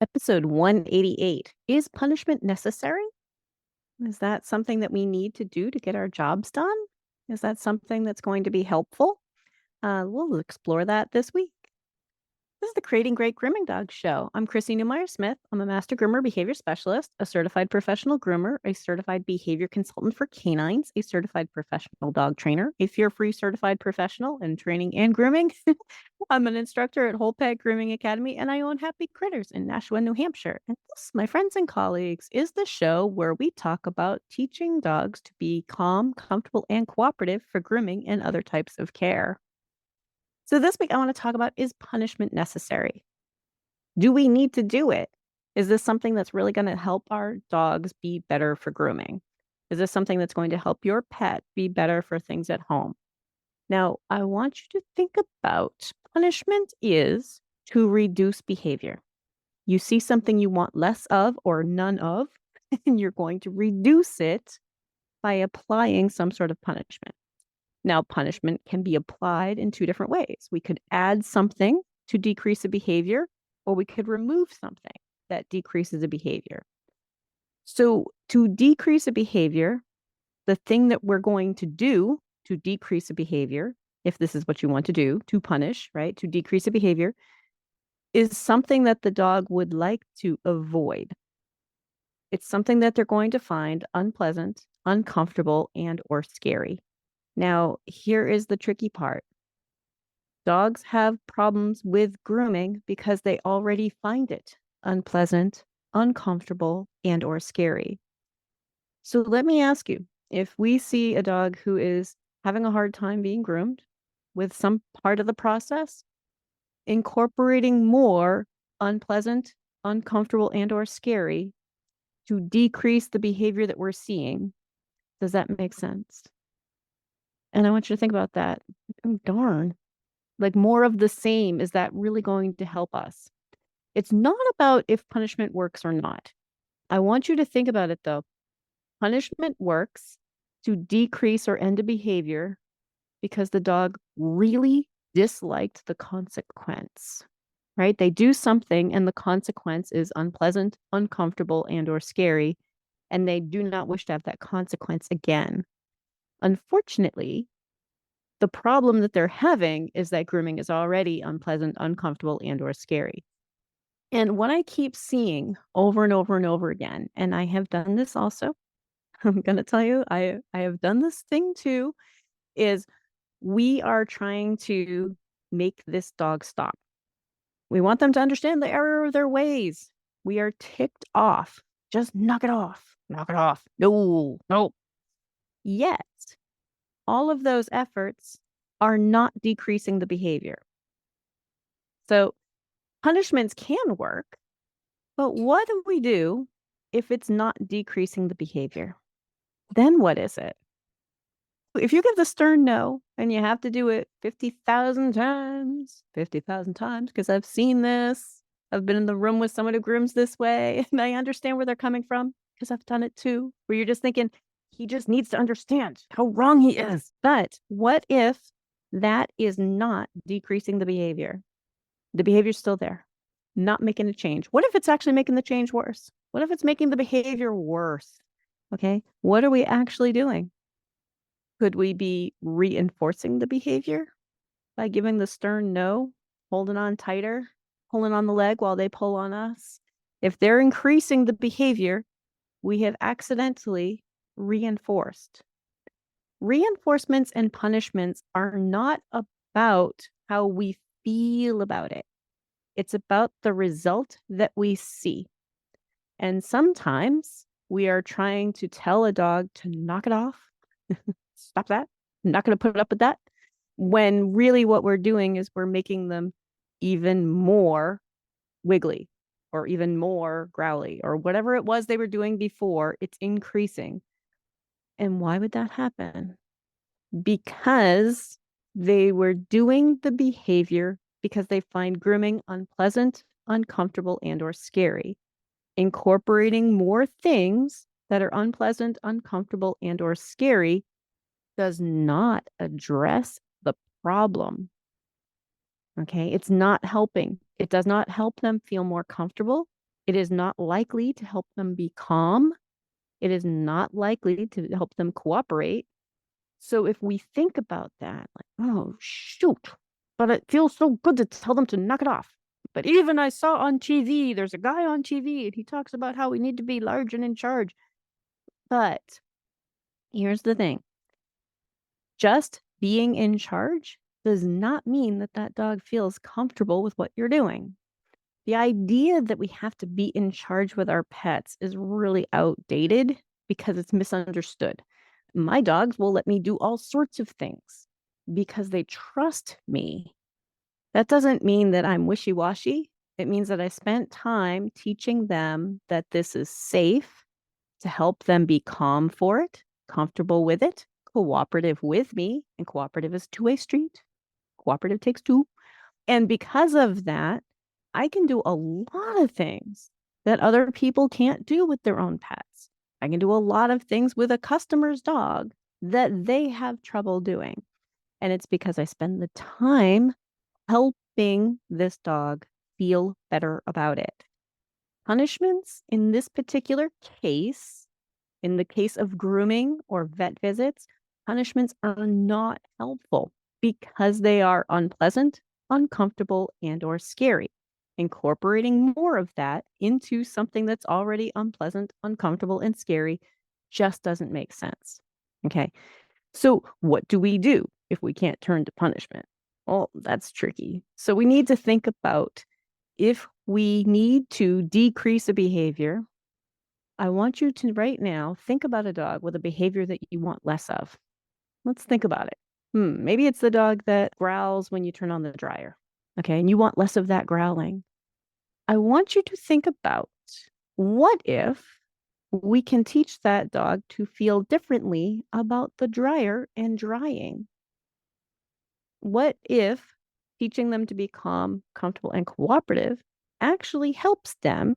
Episode 188. Is punishment necessary? Is that something that we need to do to get our jobs done? Is that something that's going to be helpful? We'll explore that this week. This is the Creating Great Grooming Dogs show. I'm Chrissy Neumyer Smith. I'm a master groomer behavior specialist, a certified professional groomer, a certified behavior consultant for canines, a certified professional dog trainer, a fear-free certified professional in training and grooming. I'm an instructor at Whole Pet Grooming Academy, and I own Happy Critters in Nashua, New Hampshire. And this, my friends and colleagues, is the show where we talk about teaching dogs to be calm, comfortable, and cooperative for grooming and other types of care. So this week I want to talk about, is punishment necessary? Do we need to do it? Is this something that's really going to help our dogs be better for grooming? Is this something that's going to help your pet be better for things at home? Now, I want you to think about punishment is to reduce behavior. You see something you want less of or none of, and you're going to reduce it by applying some sort of punishment. Now, punishment can be applied in two different ways. We could add something to decrease a behavior, or we could remove something that decreases a behavior. So to decrease a behavior, the thing that we're going to do to decrease a behavior, if this is what you want to do, to punish, right, to decrease a behavior, is something that the dog would like to avoid. It's something that they're going to find unpleasant, uncomfortable, and or scary. Now, here is the tricky part. Dogs have problems with grooming because they already find it unpleasant, uncomfortable, and or scary. So let me ask you, if we see a dog who is having a hard time being groomed with some part of the process, incorporating more unpleasant, uncomfortable, and or scary to decrease the behavior that we're seeing, does that make sense? And I want you to think about that. Oh, darn. Like more of the same, is that really going to help us? It's not about if punishment works or not. I want you to think about it though. Punishment works to decrease or end a behavior because the dog really disliked the consequence, right? They do something and the consequence is unpleasant, uncomfortable, and or scary, and they do not wish to have that consequence again. Unfortunately, the problem that they're having is that grooming is already unpleasant, uncomfortable, and or scary. And what I keep seeing over and over and over again, and I have done this also, I'm going to tell you, I have done this thing too, is we are trying to make this dog stop. We want them to understand the error of their ways. We are ticked off. Just knock it off. Knock it off. No, no. Yet, all of those efforts are not decreasing the behavior. So punishments can work, but what do we do if it's not decreasing the behavior? Then what is it? If you give the stern no and you have to do it 50,000 times, because I've seen this, I've been in the room with someone who grooms this way, and I understand where they're coming from because I've done it too, where you're just thinking, he just needs to understand how wrong he is. But what if that is not decreasing the behavior? The behavior's still there, not making a change. What if it's actually making the change worse? What if it's making the behavior worse? Okay, what are we actually doing? Could we be reinforcing the behavior by giving the stern no, holding on tighter, pulling on the leg while they pull on us? If they're increasing the behavior, we have accidentally reinforced. Reinforcements and punishments are not about how we feel about it. It's about the result that we see. And sometimes we are trying to tell a dog to knock it off. Stop that. I'm not going to put up with that. When really what we're doing is we're making them even more wiggly or even more growly or whatever it was they were doing before, it's increasing. And why would that happen? Because they were doing the behavior because they find grooming unpleasant, uncomfortable, and or scary. Incorporating more things that are unpleasant, uncomfortable, and or scary does not address the problem. Okay, it's not helping. It does not help them feel more comfortable. It is not likely to help them be calm. It is not likely to help them cooperate. So if we think about that, like, oh, shoot, but it feels so good to tell them to knock it off. But even I saw on TV, there's a guy on TV and he talks about how we need to be large and in charge. But here's the thing. Just being in charge does not mean that that dog feels comfortable with what you're doing. The idea that we have to be in charge with our pets is really outdated because it's misunderstood. My dogs will let me do all sorts of things because they trust me. That doesn't mean that I'm wishy-washy. It means that I spent time teaching them that this is safe to help them be calm for it, comfortable with it, cooperative with me, and cooperative is a two-way street. Cooperative takes two. And because of that, I can do a lot of things that other people can't do with their own pets. I can do a lot of things with a customer's dog that they have trouble doing. And it's because I spend the time helping this dog feel better about it. Punishments in this particular case, in the case of grooming or vet visits, punishments are not helpful because they are unpleasant, uncomfortable, and or scary. Incorporating more of that into something that's already unpleasant, uncomfortable, and scary just doesn't make sense. Okay. So what do we do if we can't turn to punishment? Well, that's tricky. So we need to think about if we need to decrease a behavior. I want you to right now think about a dog with a behavior that you want less of. Let's think about it. Maybe it's the dog that growls when you turn on the dryer. Okay, and you want less of that growling. I want you to think about what if we can teach that dog to feel differently about the dryer and drying? What if teaching them to be calm, comfortable, and cooperative actually helps them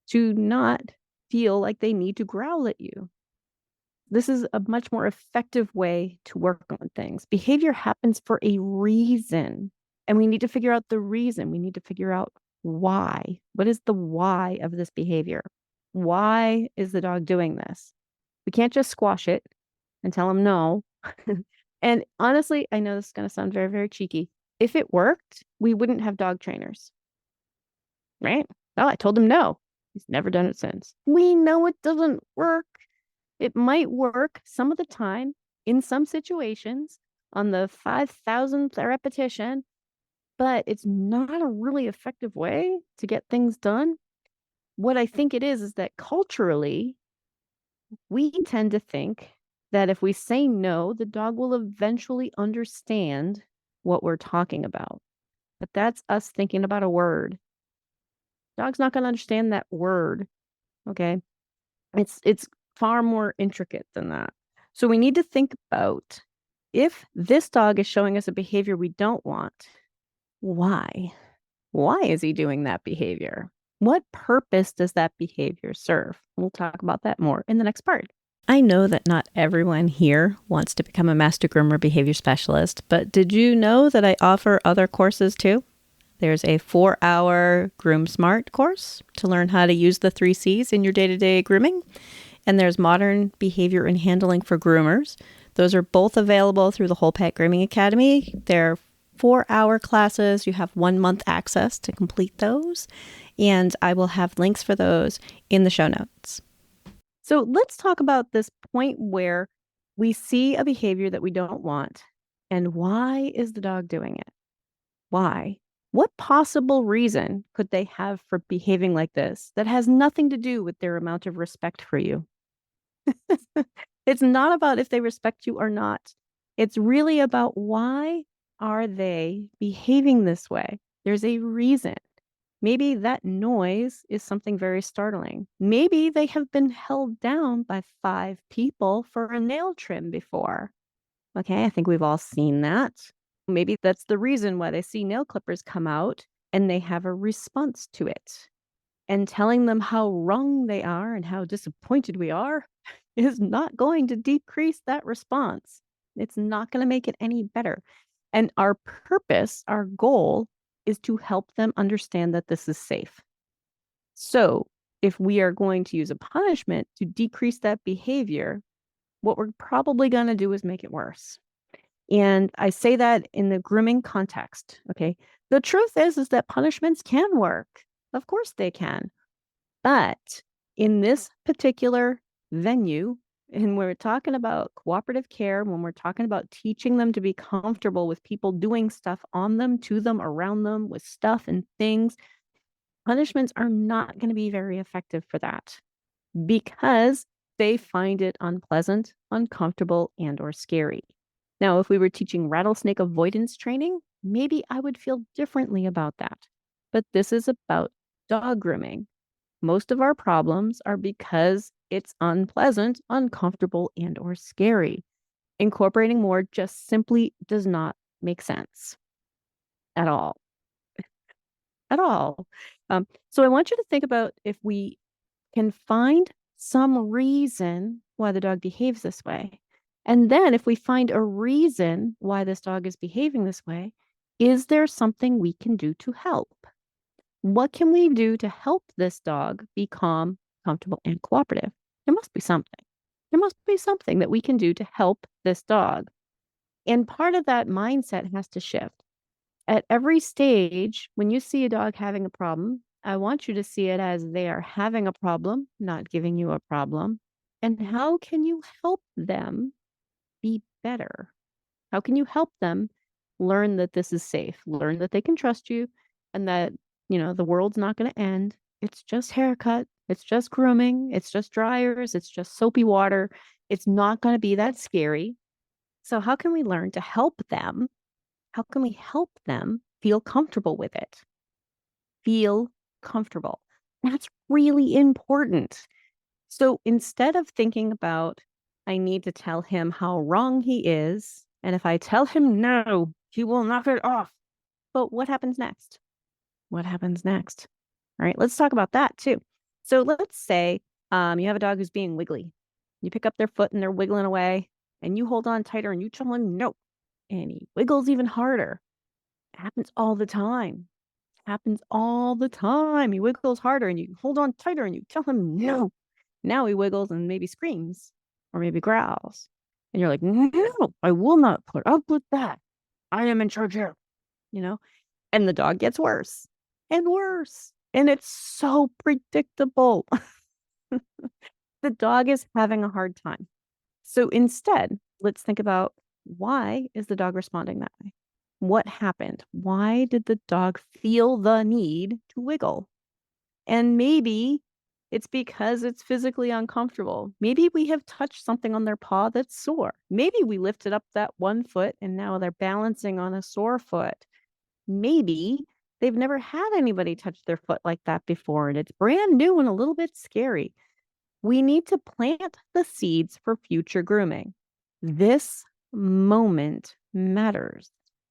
to not feel like they need to growl at you? This is a much more effective way to work on things. Behavior happens for a reason, and we need to figure out the reason. We need to figure out why. What is the why of this behavior? Why is the dog doing this? We can't just squash it and tell them no. And honestly, I know this is going to sound very, very cheeky. If it worked, we wouldn't have dog trainers, right? Oh, I told him no. He's never done it since. We know it doesn't work. It might work some of the time in some situations on the 5,000th repetition, but it's not a really effective way to get things done. What I think it is that culturally, we tend to think that if we say no, the dog will eventually understand what we're talking about. But that's us thinking about a word. Dog's not going to understand that word. Okay. It's far more intricate than that. So we need to think about if this dog is showing us a behavior we don't want, why? Why is he doing that behavior? What purpose does that behavior serve? We'll talk about that more in the next part. I know that not everyone here wants to become a master groomer behavior specialist, but did you know that I offer other courses too? There's a 4-hour Groom Smart course to learn how to use the 3 C's in your day-to-day grooming. And there's modern behavior and handling for groomers. Those are both available through the Whole Pet Grooming Academy. They're 4-hour classes. You have 1 month access to complete those. And I will have links for those in the show notes. So let's talk about this point where we see a behavior that we don't want. And why is the dog doing it? Why? What possible reason could they have for behaving like this that has nothing to do with their amount of respect for you? It's not about if they respect you or not. It's really about why are they behaving this way? There's a reason. Maybe that noise is something very startling. Maybe they have been held down by 5 people for a nail trim before. Okay, I think we've all seen that. Maybe that's the reason why they see nail clippers come out and they have a response to it. And telling them how wrong they are and how disappointed we are is not going to decrease that response. It's not going to make it any better. And our purpose, our goal is to help them understand that this is safe. So if we are going to use a punishment to decrease that behavior, what we're probably going to do is make it worse. And I say that in the grooming context. Okay. The truth is that punishments can work. Of course they can. But in this particular venue, and we're talking about cooperative care, when we're talking about teaching them to be comfortable with people doing stuff on them, to them, around them, with stuff and things, punishments are not going to be very effective for that because they find it unpleasant, uncomfortable, and or scary. Now, if we were teaching rattlesnake avoidance training, maybe I would feel differently about that. But this is about dog grooming. Most of our problems are because it's unpleasant, uncomfortable, and or scary. Incorporating more just simply does not make sense at all. At all. So I want you to think about if we can find some reason why the dog behaves this way. And then if we find a reason why this dog is behaving this way, is there something we can do to help? What can we do to help this dog be calm, comfortable, and cooperative? There must be something. There must be something that we can do to help this dog. And part of that mindset has to shift. At every stage, when you see a dog having a problem, I want you to see it as they are having a problem, not giving you a problem. And how can you help them be better? How can you help them learn that this is safe, learn that they can trust you, and that, the world's not going to end. It's just haircut. It's just grooming. It's just dryers. It's just soapy water. It's not going to be that scary. So how can we learn to help them? How can we help them feel comfortable with it? Feel comfortable. That's really important. So instead of thinking about, I need to tell him how wrong he is, and if I tell him no, he will knock it off. But what happens next? What happens next? All right, let's talk about that too. So let's say you have a dog who's being wiggly. You pick up their foot and they're wiggling away, and you hold on tighter and you tell him no. And he wiggles even harder. It happens all the time. Happens all the time. He wiggles harder and you hold on tighter and you tell him no. Now he wiggles and maybe screams or maybe growls. And you're like, no, I will not put up with that. I am in charge here, and the dog gets worse and worse. And it's so predictable. The dog is having a hard time. So instead, let's think about, why is the dog responding that way? What happened? Why did the dog feel the need to wiggle? And maybe it's because it's physically uncomfortable. Maybe we have touched something on their paw that's sore. Maybe we lifted up that one foot and now they're balancing on a sore foot. Maybe they've never had anybody touch their foot like that before and it's brand new and a little bit scary. We need to plant the seeds for future grooming. This moment matters.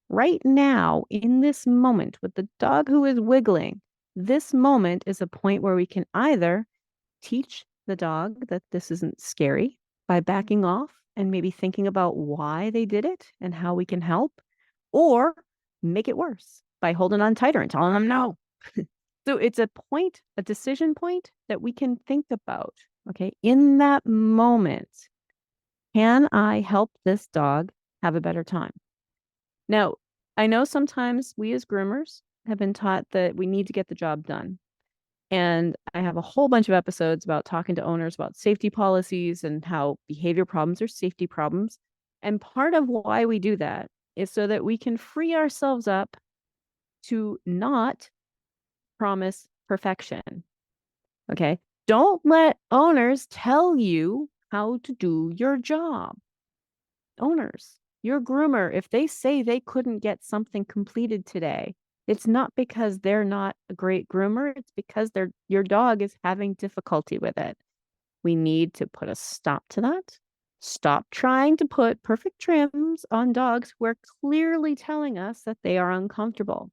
Right now, in this moment, with the dog who is wiggling, this moment is a point where we can either teach the dog that this isn't scary by backing off and maybe thinking about why they did it and how we can help, or make it worse by holding on tighter and telling them no. So it's a point, a decision point that we can think about. Okay, in that moment, can I help this dog have a better time? Now, I know sometimes we as groomers have been taught that we need to get the job done. And I have a whole bunch of episodes about talking to owners about safety policies and how behavior problems are safety problems. And part of why we do that is so that we can free ourselves up to not promise perfection. Okay. Don't let owners tell you how to do your job. Owners, your groomer, if they say they couldn't get something completed today, it's not because they're not a great groomer. It's because your dog is having difficulty with it. We need to put a stop to that. Stop trying to put perfect trims on dogs who are clearly telling us that they are uncomfortable.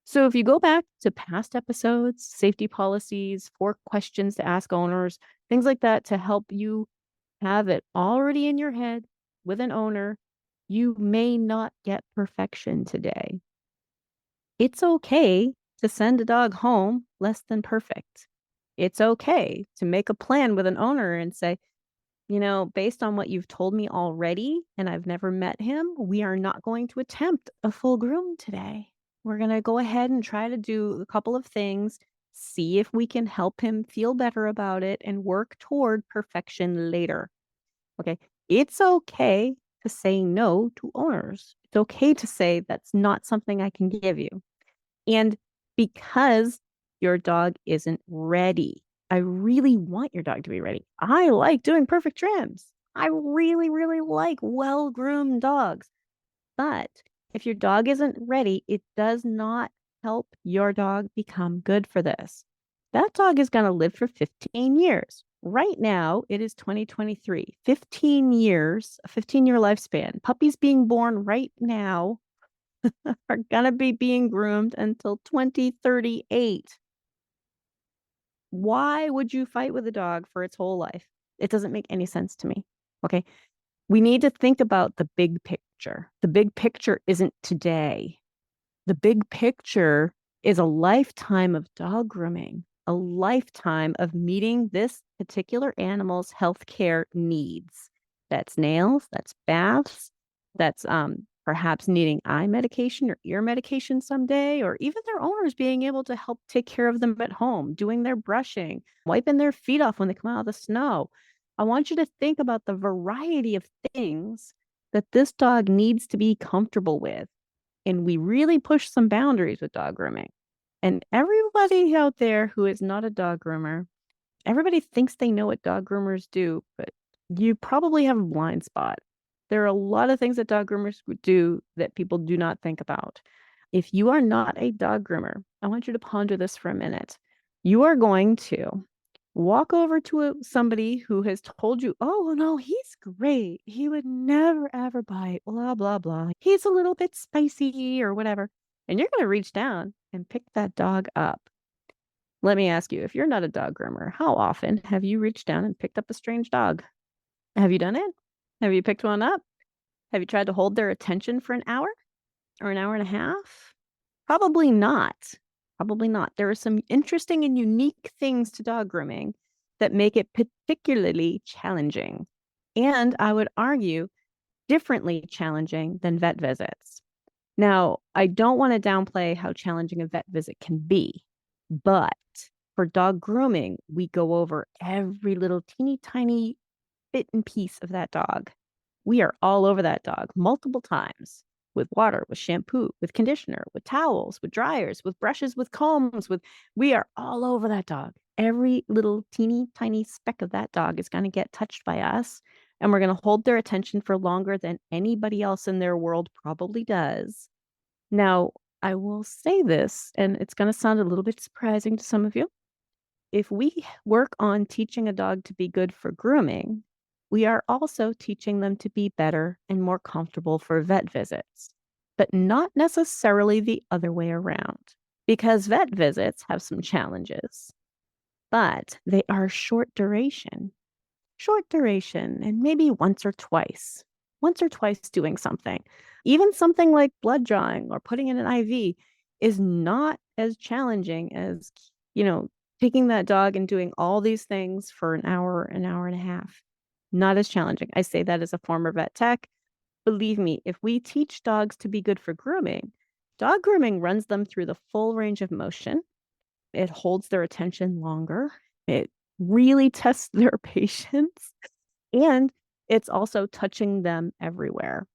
So if you go back to past episodes, safety policies, 4 questions to ask owners, things like that to help you have it already in your head with an owner, you may not get perfection today. It's okay to send a dog home less than perfect. It's okay to make a plan with an owner and say, based on what you've told me already, and I've never met him, we are not going to attempt a full groom today. We're going to go ahead and try to do a couple of things, see if we can help him feel better about it, and work toward perfection later. Okay. It's okay to say no to owners. It's okay to say that's not something I can give you. And because your dog isn't ready, I really want your dog to be ready. I like doing perfect trims. I really, really like well-groomed dogs. But if your dog isn't ready, it does not help your dog become good for this. That dog is going to live for 15 years. Right now, it is 2023. 15 years, a 15-year lifespan. Puppies being born right now are going to be being groomed until 2038. Why would you fight with a dog for its whole life? It doesn't make any sense to me. Okay. We need to think about the big picture. The big picture isn't today. The big picture is a lifetime of dog grooming, a lifetime of meeting this particular animal's healthcare needs. That's nails, that's baths, that's perhaps needing eye medication or ear medication someday, or even their owners being able to help take care of them at home, doing their brushing, wiping their feet off when they come out of the snow. I want you to think about the variety of things that this dog needs to be comfortable with. And we really push some boundaries with dog grooming. And everybody out there who is not a dog groomer, everybody thinks they know what dog groomers do, but you probably have a blind spot. There are a lot of things that dog groomers do that people do not think about. If you are not a dog groomer, I want you to ponder this for a minute. You are going to walk over to somebody who has told you, oh, no, he's great. He would never, ever bite, blah, blah, blah. He's a little bit spicy or whatever. And you're going to reach down and pick that dog up. Let me ask you, if you're not a dog groomer, how often have you reached down and picked up a strange dog? Have you done it? Have you picked one up? Have you tried to hold their attention for an hour or an hour and a half? Probably not. Probably not. There are some interesting and unique things to dog grooming that make it particularly challenging. And I would argue differently challenging than vet visits. Now, I don't want to downplay how challenging a vet visit can be, but for dog grooming, we go over every little teeny tiny bit and piece of that dog. We are all over that dog multiple times with water, with shampoo, with conditioner, with towels, with dryers, with brushes, with combs, we are all over that dog. Every little teeny tiny speck of that dog is going to get touched by us, and we're going to hold their attention for longer than anybody else in their world probably does. Now, I will say this, and it's going to sound a little bit surprising to some of you. If we work on teaching a dog to be good for grooming, we are also teaching them to be better and more comfortable for vet visits, but not necessarily the other way around, because vet visits have some challenges, but they are short duration, and maybe once or twice doing something. Even something like blood drawing or putting in an IV is not as challenging as, taking that dog and doing all these things for an hour and a half. Not as challenging. I say that as a former vet tech. Believe me, if we teach dogs to be good for grooming, dog grooming runs them through the full range of motion. It holds their attention longer. It really tests their patience. And it's also touching them everywhere.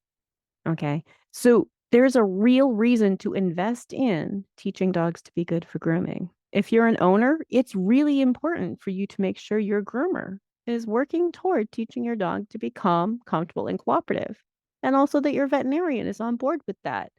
Okay. So there's a real reason to invest in teaching dogs to be good for grooming. If you're an owner, it's really important for you to make sure your groomer is working toward teaching your dog to be calm, comfortable, and cooperative. And also that your veterinarian is on board with that.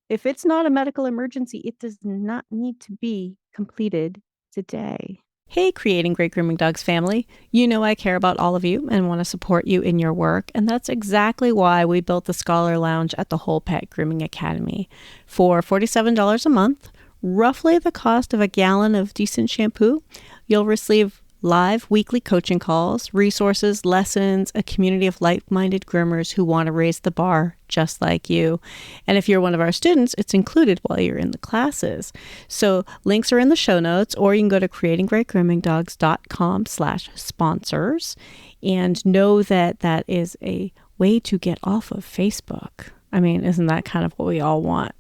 If it's not a medical emergency, it does not need to be completed today. Hey, Creating Great Grooming Dogs family. You know I care about all of you and want to support you in your work, and that's exactly why we built the Scholar Lounge at the Whole Pet Grooming Academy. For $47 a month, roughly the cost of a gallon of decent shampoo, you'll receive live weekly coaching calls, resources, lessons, a community of like-minded groomers who want to raise the bar just like you. And if you're one of our students, it's included while you're in the classes. So links are in the show notes, or you can go to creatinggreatgroomingdogs.com/sponsors and know that that is a way to get off of Facebook. I mean, isn't that kind of what we all want?